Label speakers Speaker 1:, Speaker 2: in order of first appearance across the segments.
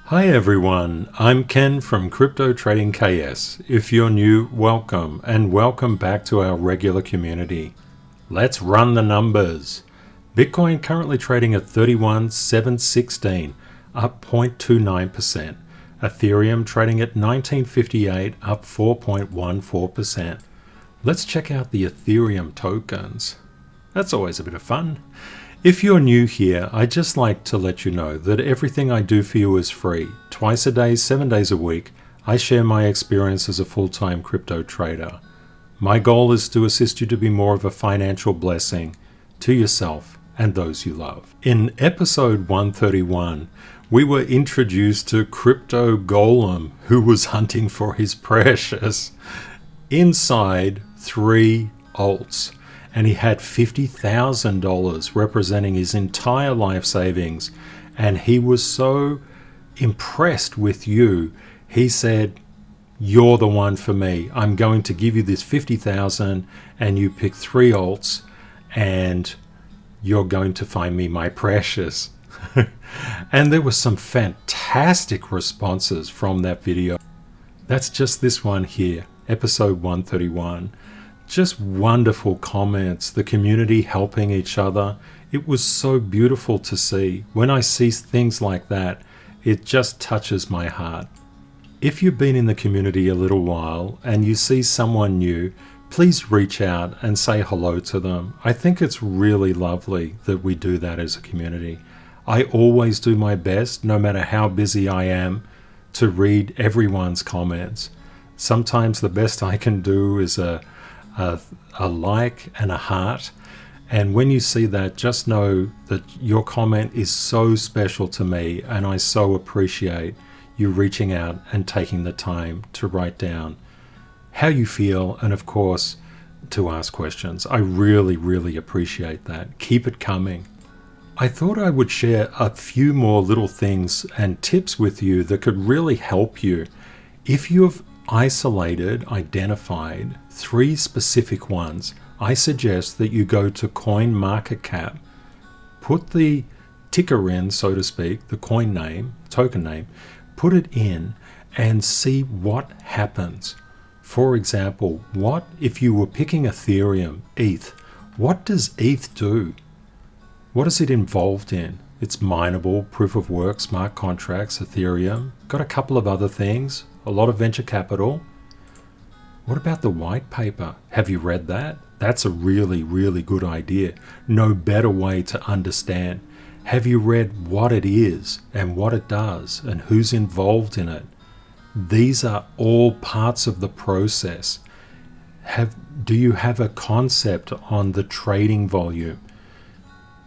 Speaker 1: Hi everyone, I'm Ken from Crypto Trading KS. If you're new, welcome, and welcome back to our regular community. Let's run the numbers. Bitcoin currently trading at 31,716, up 0.29%. Ethereum trading at 1958, up 4.14%. Let's check out the Ethereum tokens. That's always a bit of fun. If you're new here, I'd just like to let you know that everything I do for you is free. Twice a day, 7 days a week, I share my experience as a full-time crypto trader. My goal is to assist you to be more of a financial blessing to yourself and those you love. In episode 131, we were introduced to Crypto Golem, who was hunting for his precious inside 3 alts. And he had $50,000 representing his entire life savings. And he was so impressed with you, he said, "You're the one for me. I'm going to give you this $50,000 and you pick 3 alts and you're going to find me my precious." And there were some fantastic responses from that video. That's just this one here, episode 131. Just wonderful comments, the community helping each other. It was so beautiful to see. When I see things like that, it just touches my heart. If you've been in the community a little while and you see someone new, please reach out and say hello to them. I think it's really lovely that we do that as a community. I always do my best, no matter how busy I am, to read everyone's comments. Sometimes the best I can do is a like and a heart, and when you see that, just know that your comment is so special to me, and I so appreciate you reaching out and taking the time to write down how you feel, and of course to ask questions. I really appreciate that. Keep it coming. I thought I would share a few more little things and tips with you that could really help you. If you've identified 3 specific ones, I suggest that you go to CoinMarketCap, put the ticker in, so to speak, the coin name, token name, put it in and see what happens. For example, what if you were picking Ethereum, ETH, what does ETH do? What is it involved in? It's mineable, proof of work, smart contracts, Ethereum, got a couple of other things, a lot of venture capital. What about the white paper? Have you read that? That's a really good idea. No better way to understand. Have you read what it is and what it does and who's involved in it? These are all parts of the process. Do you have a concept on the trading volume?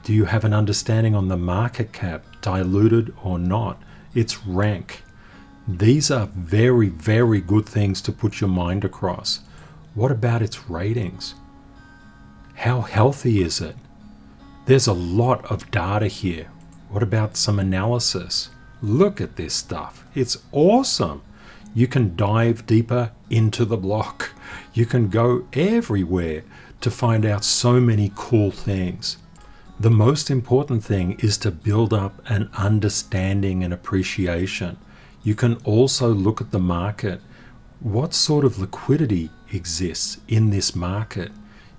Speaker 1: Do you have an understanding on the market cap, diluted or not? Its rank. These are very good things to put your mind across. What about its ratings? How healthy is it? There's a lot of data here. What about some analysis? Look at this stuff. It's awesome. You can dive deeper into the block. You can go everywhere to find out so many cool things. The most important thing is to build up an understanding and appreciation. You can also look at the market. What sort of liquidity exists in this market?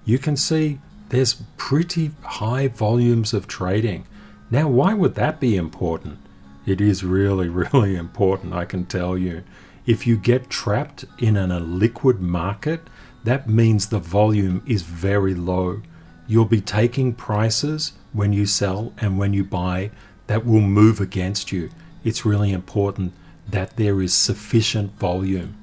Speaker 1: You can see there's pretty high volumes of trading. Now, why would that be important? It is really important, I can tell you. If you get trapped in a liquid market, that means the volume is very low. You'll be taking prices when you sell and when you buy that will move against you. It's really important that there is sufficient volume.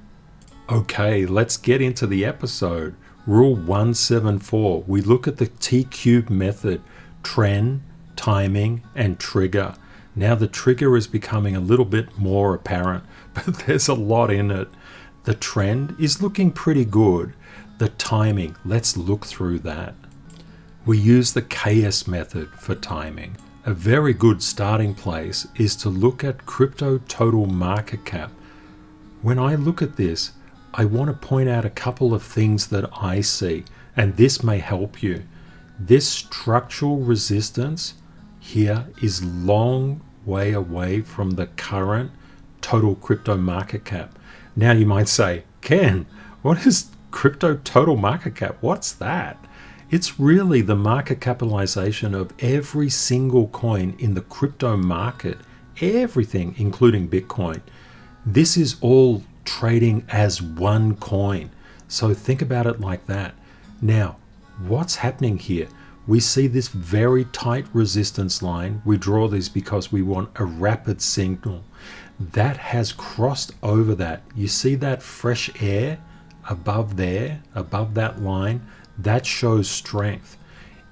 Speaker 1: Okay, let's get into the episode. Rule 174, we look at the T-cube method, trend, timing, and trigger. Now the trigger is becoming a little bit more apparent, but there's a lot in it. The trend is looking pretty good. The timing, let's look through that. We use the KS method for timing. A very good starting place is to look at crypto total market cap. When I look at this, I want to point out a couple of things that I see, and this may help you. This structural resistance here is long way away from the current total crypto market cap. Now you might say, Ken, what is crypto total market cap? What's that? It's really the market capitalization of every single coin in the crypto market, everything, including Bitcoin. This is all trading as one coin. So think about it like that. Now, what's happening here? We see this very tight resistance line. We draw this because we want a rapid signal. That has crossed over that. You see that fresh air above there, above that line? That shows strength.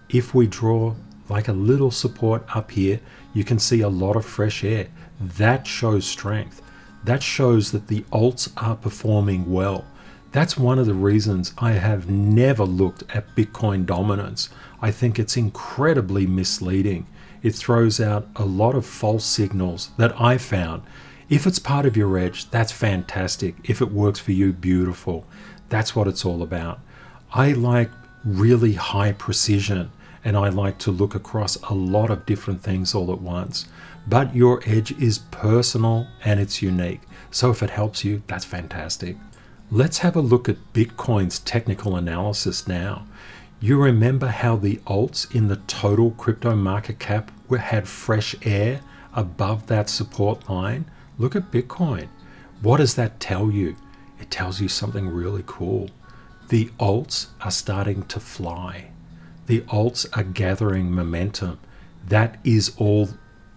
Speaker 1: If we draw like a little support up here, you can see a lot of fresh air. That shows strength. That shows that the alts are performing well. That's one of the reasons I have never looked at Bitcoin dominance. I think it's incredibly misleading. It throws out a lot of false signals that I found. If it's part of your edge, that's fantastic. If it works for you, beautiful. That's what it's all about. I like really high precision, and I like to look across a lot of different things all at once. But your edge is personal and it's unique. So if it helps you, that's fantastic. Let's have a look at Bitcoin's technical analysis now. You remember how the alts in the total crypto market cap had fresh air above that support line? Look at Bitcoin. What does that tell you? It tells you something really cool. The alts are starting to fly. The alts are gathering momentum. That is all.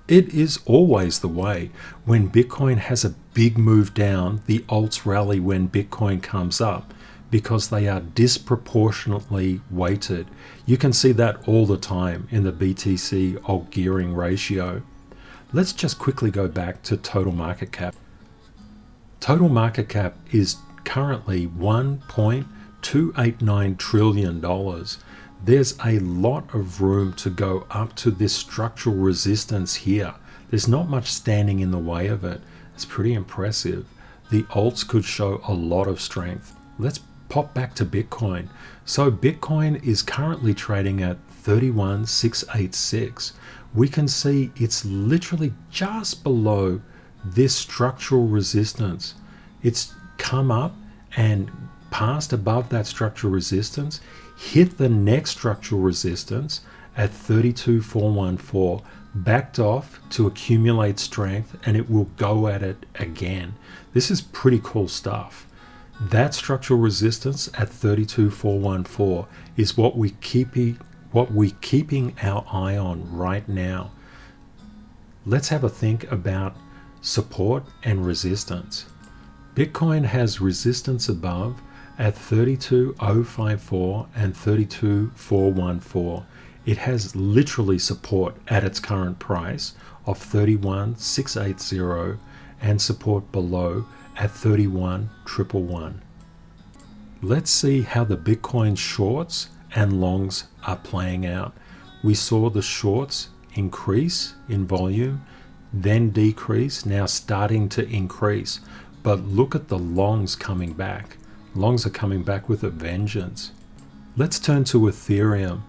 Speaker 1: It is always the way. When Bitcoin has a big move down, the alts rally when Bitcoin comes up because they are disproportionately weighted. You can see that all the time in the BTC alt gearing ratio. Let's just quickly go back to total market cap. Total market cap is currently $1.289 trillion. There's a lot of room to go up to this structural resistance here. There's not much standing in the way of it. It's pretty impressive. The alts could show a lot of strength. Let's pop back to Bitcoin. So Bitcoin is currently trading at 31,686. We can see it's literally just below this structural resistance. It's come up and passed above that structural resistance, hit the next structural resistance at 32,414, backed off to accumulate strength, and it will go at it again. This is pretty cool stuff. That structural resistance at 32,414 is what we're keeping our eye on right now. Let's have a think about support and resistance. Bitcoin has resistance above at 32,054 and 32,414. It has literally support at its current price of 31,680 and support below at 31,111. Let's see how the Bitcoin shorts and longs are playing out. We saw the shorts increase in volume, then decrease, now starting to increase. But look at the longs coming back. Longs are coming back with a vengeance. Let's turn to Ethereum.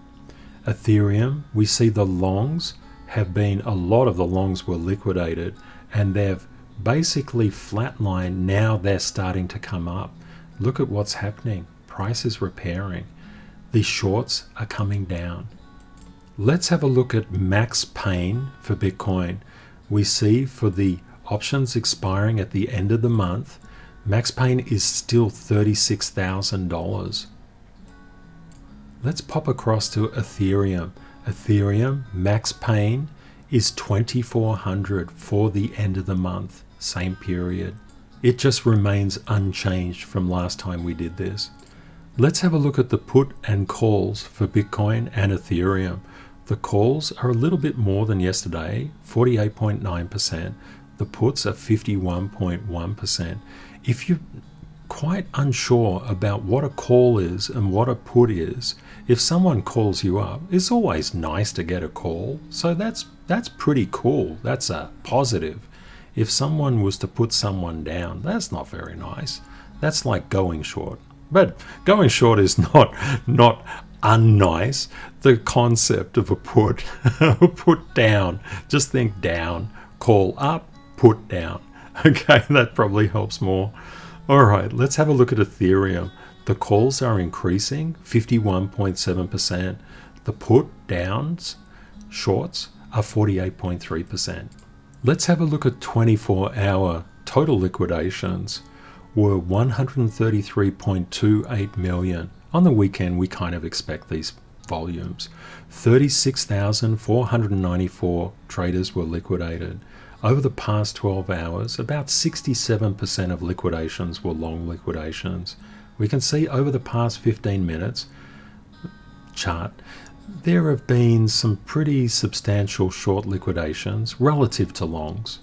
Speaker 1: Ethereum, we see the longs have been, a lot of the longs were liquidated and they've basically flatlined. Now they're starting to come up. Look at what's happening. Price is repairing. The shorts are coming down. Let's have a look at maxpain for Bitcoin. We see for the options expiring at the end of the month, maxpain is still $36,000. Let's pop across to Ethereum. Ethereum maxpain is 2,400 for the end of the month, same period. It just remains unchanged from last time we did this. Let's have a look at the put and calls for Bitcoin and Ethereum. The calls are a little bit more than yesterday, 48.9%. The puts are 51.1%. If you're quite unsure about what a call is and what a put is, if someone calls you up, it's always nice to get a call. So that's pretty cool. That's a positive. If someone was to put someone down, that's not very nice. That's like going short. But going short is not unnice. The concept of a put, put down, just think down, call up, put down. Okay, that probably helps more. All right, let's have a look at Ethereum. The calls are increasing 51.7%. The put downs, shorts, are 48.3%. Let's have a look at 24-hour total liquidations were 133.28 million. On the weekend, we kind of expect these volumes. 36,494 traders were liquidated. Over the past 12 hours, about 67% of liquidations were long liquidations. We can see over the past 15 minutes chart, there have been some pretty substantial short liquidations relative to longs.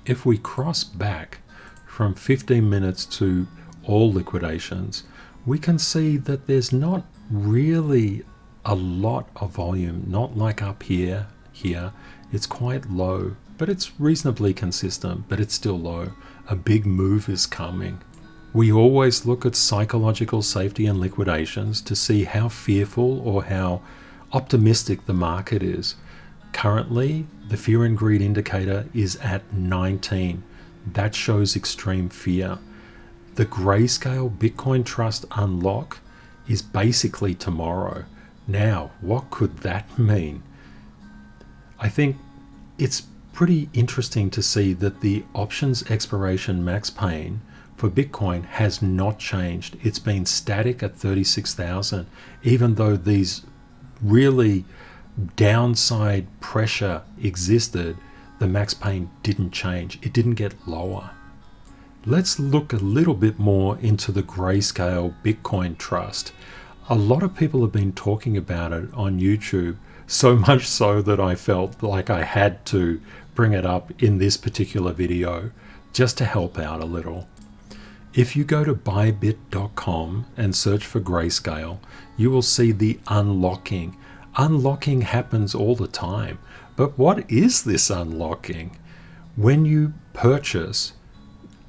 Speaker 1: If we cross back from 15 minutes to all liquidations, we can see that there's not really a lot of volume, not like up here. It's quite low, but it's reasonably consistent, but it's still low. A big move is coming. We always look at psychological safety and liquidations to see how fearful or how optimistic the market is. Currently, the fear and greed indicator is at 19. That shows extreme fear. The Grayscale Bitcoin Trust unlock is basically tomorrow. Now, what could that mean? I think it's pretty interesting to see that the options expiration max pain for Bitcoin has not changed. It's been static at 36,000, even though these really downside pressure existed, the max pain didn't change. It didn't get lower. Let's look a little bit more into the Grayscale Bitcoin Trust. A lot of people have been talking about it on YouTube, so much so that I felt like I had to bring it up in this particular video just to help out a little. If you go to bybit.com and search for Grayscale, you will see the unlocking. Unlocking happens all the time. But what is this unlocking? When you purchase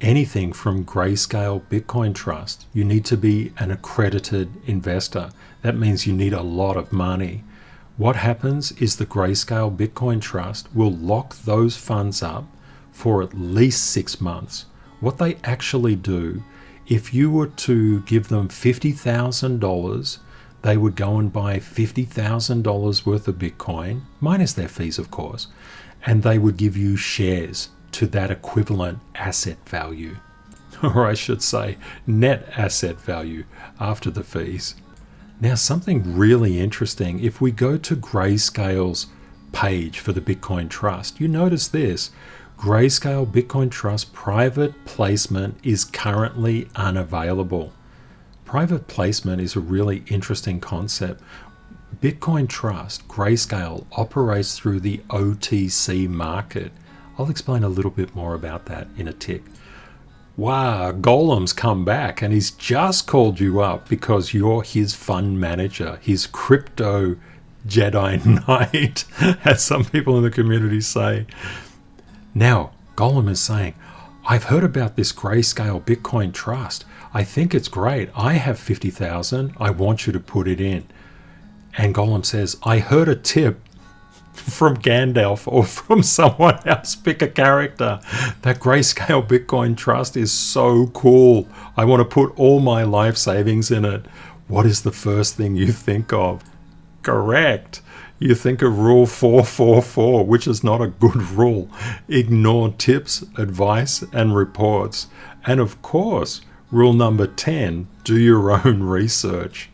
Speaker 1: anything from Grayscale Bitcoin Trust, you need to be an accredited investor. That means you need a lot of money. What happens is the Grayscale Bitcoin Trust will lock those funds up for at least 6 months. What they actually do, if you were to give them $50,000, they would go and buy $50,000 worth of Bitcoin, minus their fees, of course, and they would give you shares to that equivalent asset value, or I should say net asset value after the fees. Now, something really interesting, if we go to Grayscale's page for the Bitcoin Trust, you notice this. Grayscale Bitcoin Trust private placement is currently unavailable. Private placement is a really interesting concept. Bitcoin Trust, Grayscale, operates through the OTC market. I'll explain a little bit more about that in a tick. Wow, Golem's come back and he's just called you up because you're his fund manager, his crypto Jedi Knight, as some people in the community say. Now, Golem is saying, I've heard about this Grayscale Bitcoin Trust. I think it's great. I have 50,000. I want you to put it in. And Golem says, I heard a tip from Gandalf or from someone else, pick a character. That Grayscale Bitcoin Trust is so cool. I want to put all my life savings in it. What is the first thing you think of? Correct. You think of Rule 444, which is not a good rule. Ignore tips, advice, and reports. And of course, rule number 10, do your own research.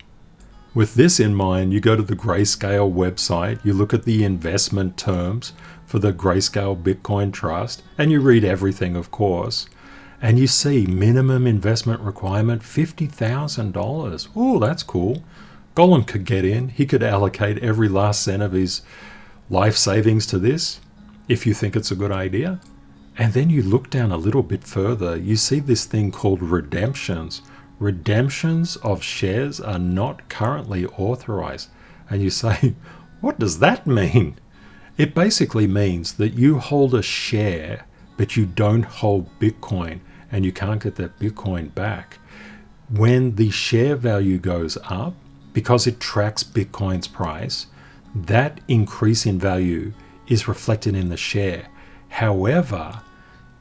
Speaker 1: With this in mind, you go to the Grayscale website, you look at the investment terms for the Grayscale Bitcoin Trust, and you read everything, of course. And you see minimum investment requirement, $50,000. Oh, that's cool. Golem could get in. He could allocate every last cent of his life savings to this, if you think it's a good idea. And then you look down a little bit further, you see this thing called redemptions. Redemptions of shares are not currently authorized. And you say, what does that mean? It basically means that you hold a share, but you don't hold Bitcoin, and you can't get that Bitcoin back. When the share value goes up, because it tracks Bitcoin's price, that increase in value is reflected in the share. However,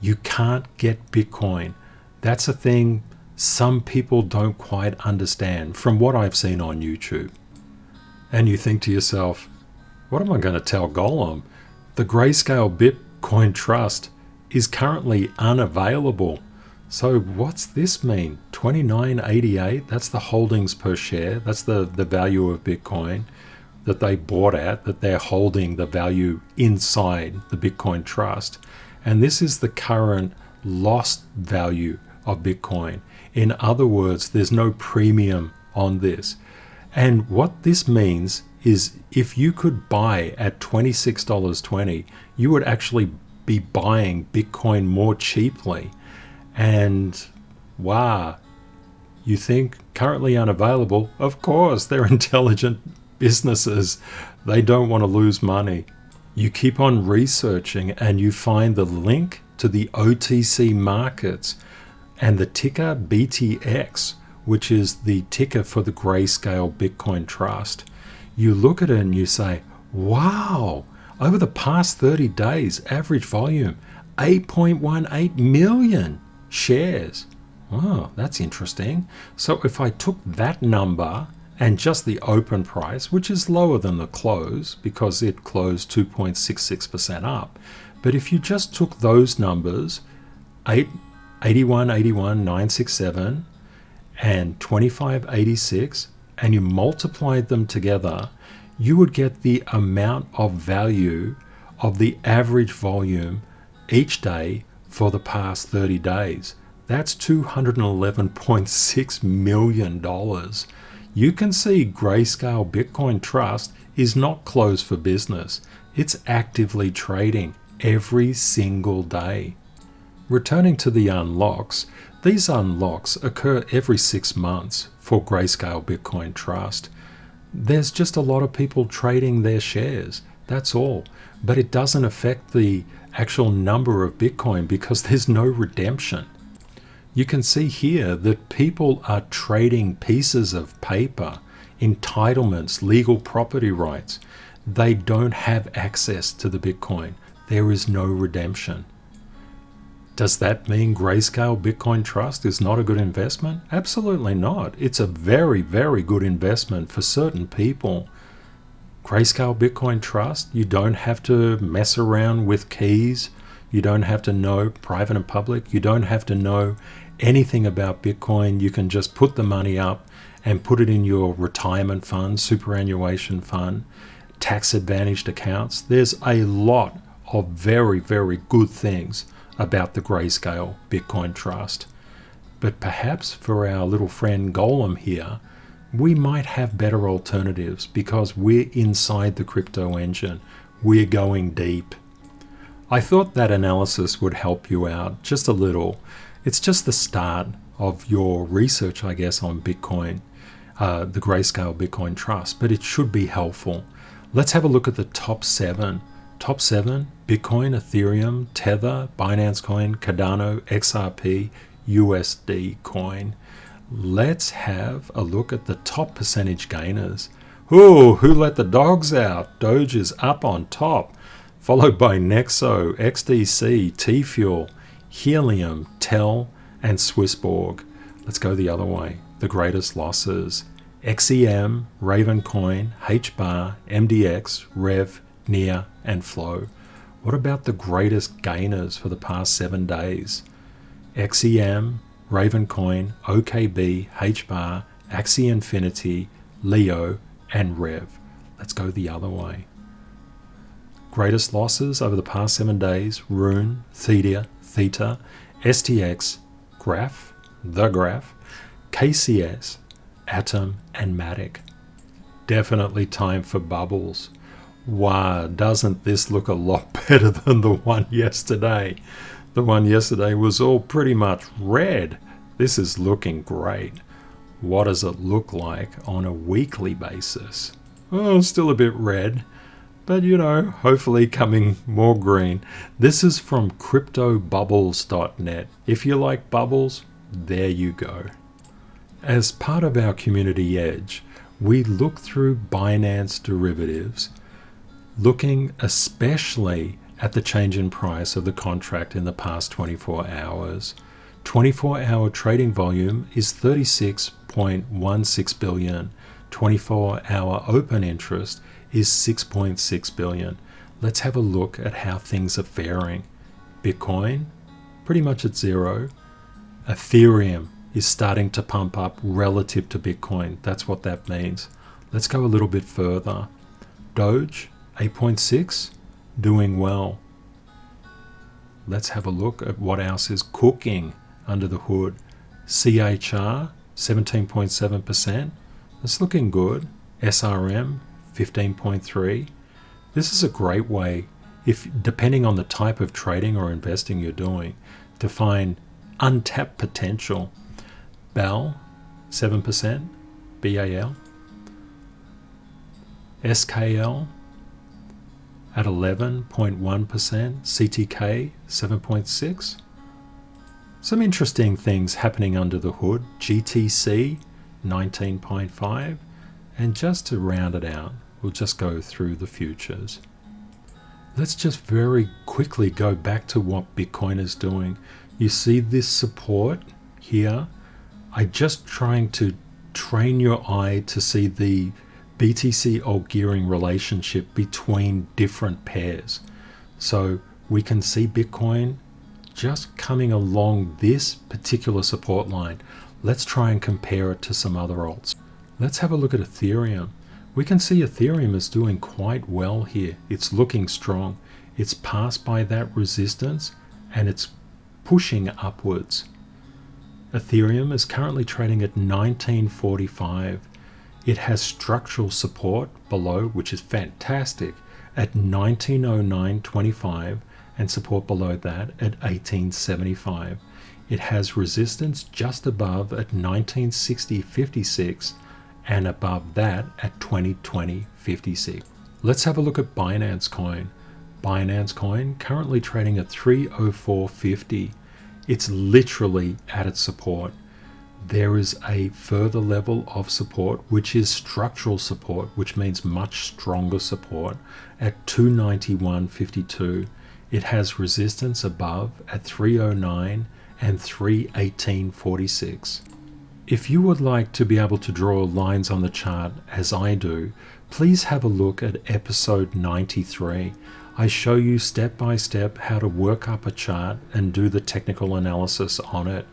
Speaker 1: You can't get Bitcoin. That's a thing some people don't quite understand from what I've seen on YouTube. And you think to yourself, what am I going to tell Golem? The Grayscale Bitcoin Trust is currently unavailable. So what's this mean? 29.88, that's the holdings per share. That's the value of Bitcoin that they bought at, that they're holding the value inside the Bitcoin Trust. And this is the current lost value of Bitcoin. In other words, there's no premium on this. And what this means is if you could buy at $26.20, you would actually be buying Bitcoin more cheaply. And wow, you think currently unavailable? Of course, they're intelligent businesses. They don't want to lose money. You keep on researching and you find the link to the OTC markets and the ticker BTTX, which is the ticker for the Grayscale Bitcoin Trust. You look at it and you say, wow, over the past 30 days, average volume, 8.18 million shares. Oh, that's interesting. So if I took that number and just the open price, which is lower than the close because it closed 2.66% up. But if you just took those numbers, 81.967 and 25.86, and you multiplied them together, you would get the amount of value of the average volume each day for the past 30 days. That's $211.6 million. You can see Grayscale Bitcoin Trust is not closed for business. It's actively trading every single day. Returning to the unlocks, these unlocks occur every 6 months for Grayscale Bitcoin Trust. There's just a lot of people trading their shares, that's all. But it doesn't affect the actual number of Bitcoin because there's no redemption. You can see here that people are trading pieces of paper, entitlements, legal property rights. They don't have access to the Bitcoin. There is no redemption. Does that mean Grayscale Bitcoin Trust is not a good investment? Absolutely not. It's a very, very good investment for certain people. Grayscale Bitcoin Trust, you don't have to mess around with keys. You don't have to know private and public. You don't have to know anything about Bitcoin. You can just put the money up and put it in your retirement fund, superannuation fund, tax advantaged accounts. There's a lot of very, very good things about the Grayscale Bitcoin Trust. But perhaps for our little friend Golem here, we might have better alternatives because we're inside the crypto engine. We're going deep. I thought that analysis would help you out just a little. It's just the start of your research, I guess, on Bitcoin, the Grayscale Bitcoin Trust, but it should be helpful. Let's have a look at the top 7. Top 7, Bitcoin, Ethereum, Tether, Binance Coin, Cardano, XRP, USD Coin. Let's have a look at the top percentage gainers. Ooh, who let the dogs out? DOGE is up on top, followed by Nexo, XDC, T-Fuel, Helium, Tel, and Swissborg. Let's go the other way. The greatest losses. XEM, Ravencoin, HBAR, MDX, Rev, Near, and Flow. What about the greatest gainers for the past 7 days? XEM, Ravencoin, OKB, HBAR, Axie Infinity, Leo, and Rev. Let's go the other way. Greatest losses over the past 7 days: Rune, Theta, STX, Graph, The Graph, KCS, Atom, and Matic. Definitely time for bubbles. Wow, doesn't this look a lot better than the one yesterday? The one yesterday was all pretty much red. This is looking great. What does it look like on a weekly basis? Oh, still a bit red, but you know, hopefully coming more green. This is from cryptobubbles.net. If you like bubbles, there you go. As part of our Community Edge, we look through Binance derivatives, looking especially at the change in price of the contract in the past 24 hours. 24-hour trading volume is 36.16 billion. 24-hour open interest is 6.6 billion. Let's have a look at how things are faring. Bitcoin, pretty much at zero. Ethereum is starting to pump up relative to Bitcoin. That's what that means. Let's go a little bit further. DOGE, 8.6, doing well. Let's have a look at what else is cooking under the hood. CHR, 17.7%. That's looking good. SRM, 15.3. This is a great way, if depending on the type of trading or investing you're doing, to find untapped potential. BAL, 7%. BAL. SKL at 11.1%. CTK, 7.6. Some interesting things happening under the hood. GTC, 19.5. And just to round it out, we'll just go through the futures. Let's just very quickly go back to what Bitcoin is doing. You see this support here? I'm just trying to train your eye to see the BTC alt gearing relationship between different pairs. So we can see Bitcoin just coming along this particular support line. Let's try and compare it to some other alts. Let's have a look at Ethereum. We can see Ethereum is doing quite well here. It's looking strong. It's passed by that resistance and it's pushing upwards. Ethereum is currently trading at 1945. It has structural support below, which is fantastic, at 1909.25 and support below that at 1875. It has resistance just above at 1960.56 and above that at 2020.56. Let's have a look at Binance Coin. Binance Coin currently trading at 304.50. It's literally at its support. There is a further level of support, which is structural support, which means much stronger support at 291.52. It has resistance above at 309 and 318.46. If you would like to be able to draw lines on the chart as I do, please have a look at episode 93. I show you step by step how to work up a chart and do the technical analysis on it.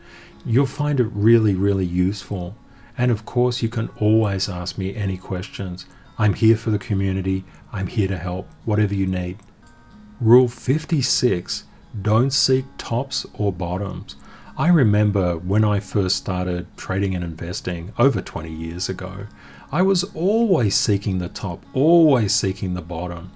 Speaker 1: You'll find it really, really useful. And of course, you can always ask me any questions. I'm here for the community. I'm here to help, whatever you need. Rule 56, don't seek tops or bottoms. I remember when I first started trading and investing over 20 years ago, I was always seeking the top, always seeking the bottom.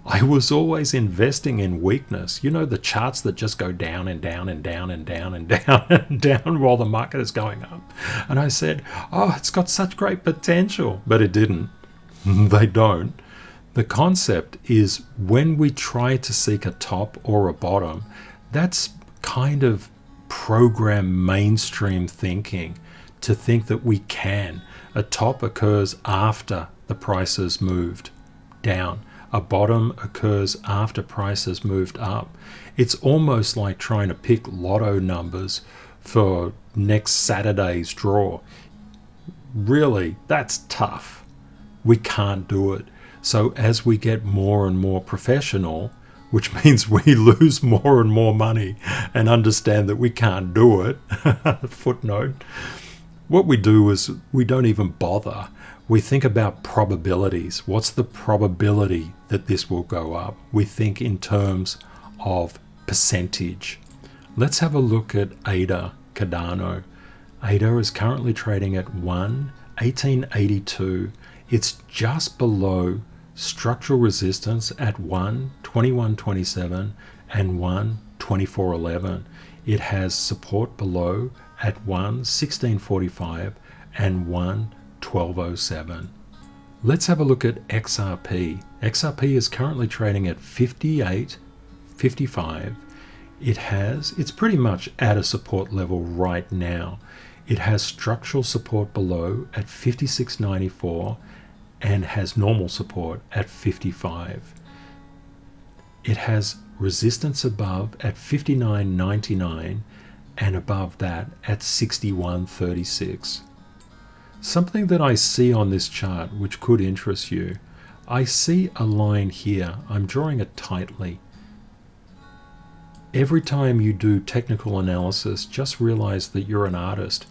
Speaker 1: I was always investing in weakness. You know, the charts that just go down and down and down and down and down and down while the market is going up. And I said, oh, it's got such great potential. But it didn't. They don't. The concept is when we try to seek a top or a bottom, that's kind of program mainstream thinking, to think that we can. A top occurs after the price has moved down. A bottom occurs after price has moved up. It's almost like trying to pick lotto numbers for next Saturday's draw. Really, that's tough. We can't do it. So as we get more and more professional, which means we lose more and more money and understand that we can't do it, footnote, what we do is we don't even bother. We think about probabilities. What's the probability that this will go up? We think in terms of percentage. Let's have a look at ADA, Cardano. ADA is currently trading at 1,1882. It's just below structural resistance at 1,2127 and 1,2411. It has support below at 1,1645 and 1,1207. Let's have a look at XRP. XRP is currently trading at 58.55. It's pretty much at a support level right now. It has structural support below at 56.94 and has normal support at 55. It has resistance above at 59.99 and above that at 61.36. Something that I see on this chart which could interest you, I see a line here. I'm drawing it tightly. Every time you do technical analysis, just realize that you're an artist.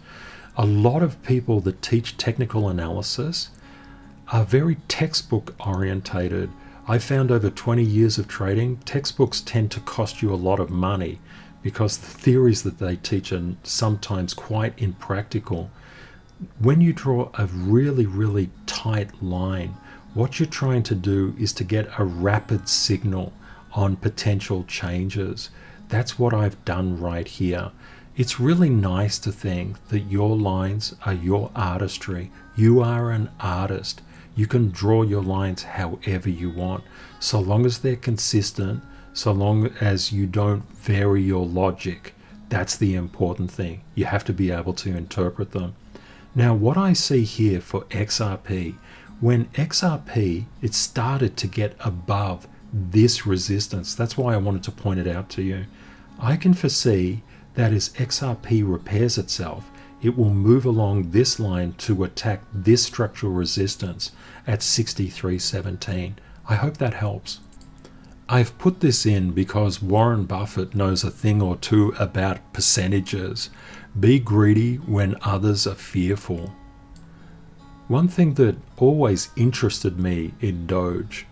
Speaker 1: A lot of people that teach technical analysis are very textbook orientated. I found over 20 years of trading, textbooks tend to cost you a lot of money because the theories that they teach are sometimes quite impractical. When you draw a really, really tight line, what you're trying to do is to get a rapid signal on potential changes. That's what I've done right here. It's really nice to think that your lines are your artistry. You are an artist. You can draw your lines however you want, so long as they're consistent, so long as you don't vary your logic. That's the important thing. You have to be able to interpret them. Now, what I see here for XRP, when XRP, it started to get above this resistance, that's why I wanted to point it out to you. I can foresee that as XRP repairs itself, it will move along this line to attack this structural resistance at 63.17. I hope that helps. I've put this in because Warren Buffett knows a thing or two about percentages. Be greedy when others are fearful. One thing that always interested me in Doge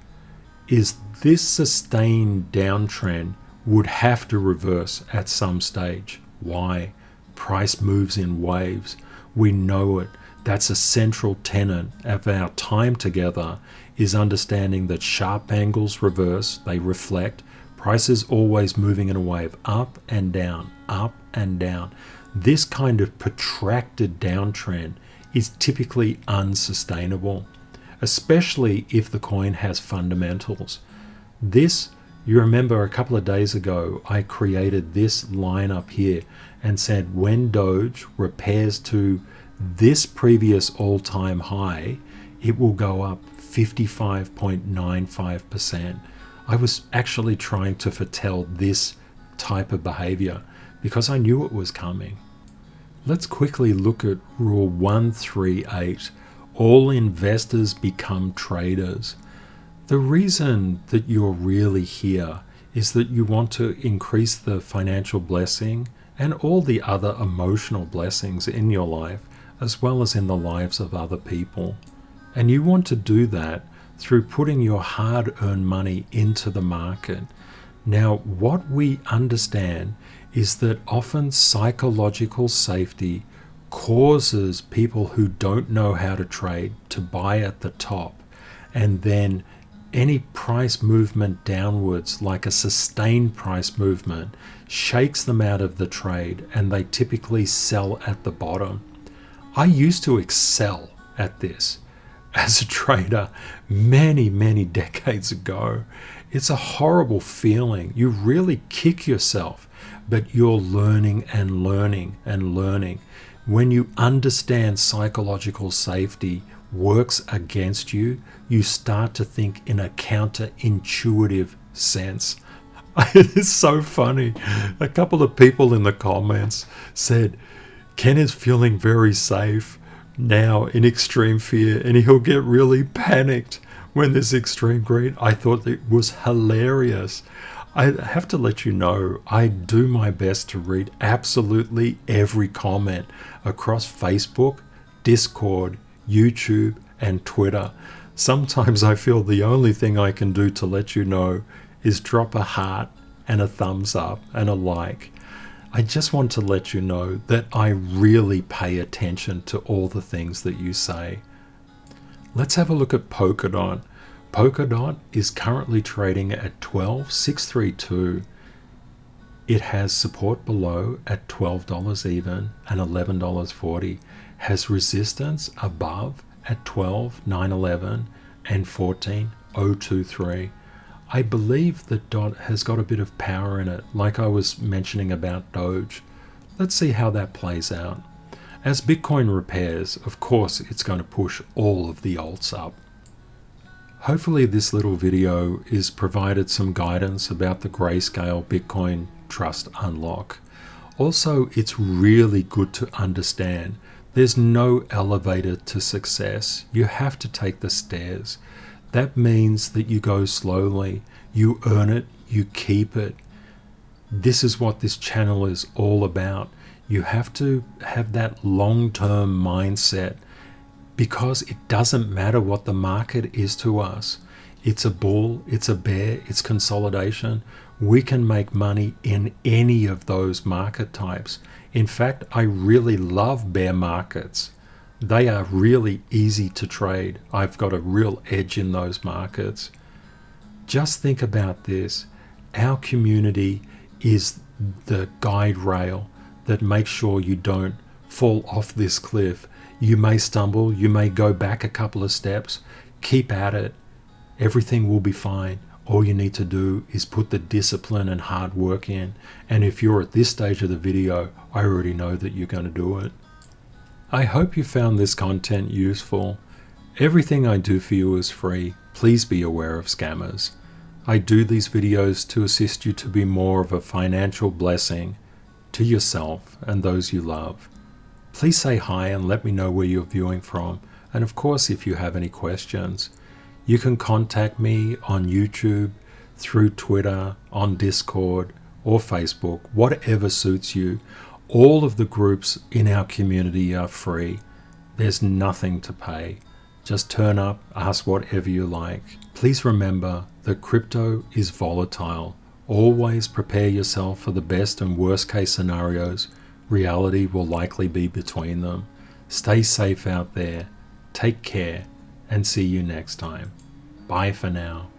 Speaker 1: is this sustained downtrend would have to reverse at some stage. Why? Price moves in waves. We know it. That's a central tenet of our time together, is understanding that sharp angles reverse, they reflect. Price is always moving in a wave, up and down, up and down. This kind of protracted downtrend is typically unsustainable, especially if the coin has fundamentals. This, you remember a couple of days ago, I created this line up here and said when Doge repairs to this previous all-time high, it will go up 55.95%. I was actually trying to foretell this type of behavior because I knew it was coming. Let's quickly look at Rule 138. All investors become traders. The reason that you're really here is that you want to increase the financial blessing and all the other emotional blessings in your life, as well as in the lives of other people. And you want to do that through putting your hard-earned money into the market. Now, what we understand is that often psychological safety causes people who don't know how to trade to buy at the top, and then any price movement downwards, like a sustained price movement, shakes them out of the trade and they typically sell at the bottom. I used to excel at this as a trader many, many decades ago. It's a horrible feeling. You really kick yourself, but you're learning and learning and learning. When you understand psychological safety works against you, you start to think in a counterintuitive sense. It is so funny. A couple of people in the comments said, Ken is feeling very safe now in extreme fear, and he'll get really panicked when there's extreme greed. I thought it was hilarious. I have to let you know, I do my best to read absolutely every comment across Facebook, Discord, YouTube, and Twitter. Sometimes I feel the only thing I can do to let you know is drop a heart and a thumbs up and a like. I just want to let you know that I really pay attention to all the things that you say. Let's have a look at Polkadot. Polkadot is currently trading at 12,632. It has support below at $12 even and $11.40. Has resistance above at 12,911 and 14,023. I believe that DOT has got a bit of power in it, like I was mentioning about Doge. Let's see how that plays out. As Bitcoin repairs, of course, it's going to push all of the alts up. Hopefully this little video is provided some guidance about the Grayscale Bitcoin Trust unlock. Also, it's really good to understand there's no elevator to success. You have to take the stairs. That means that you go slowly, you earn it, you keep it. This is what this channel is all about. You have to have that long-term mindset, because it doesn't matter what the market is to us. It's a bull, it's a bear, it's consolidation. We can make money in any of those market types. In fact, I really love bear markets. They are really easy to trade. I've got a real edge in those markets. Just think about this. Our community is the guide rail that makes sure you don't fall off this cliff. You may stumble, you may go back a couple of steps. Keep at it. Everything will be fine. All you need to do is put the discipline and hard work in. And if you're at this stage of the video, I already know that you're going to do it. I hope you found this content useful. Everything I do for you is free. Please be aware of scammers. I do these videos to assist you to be more of a financial blessing to yourself and those you love. Please say hi and let me know where you're viewing from. And of course, if you have any questions, you can contact me on YouTube, through Twitter, on Discord, or Facebook, whatever suits you. All of the groups in our community are free. There's nothing to pay. Just turn up, ask whatever you like. Please remember that crypto is volatile. Always prepare yourself for the best and worst case scenarios. Reality will likely be between them. Stay safe out there. Take care and see you next time. Bye for now.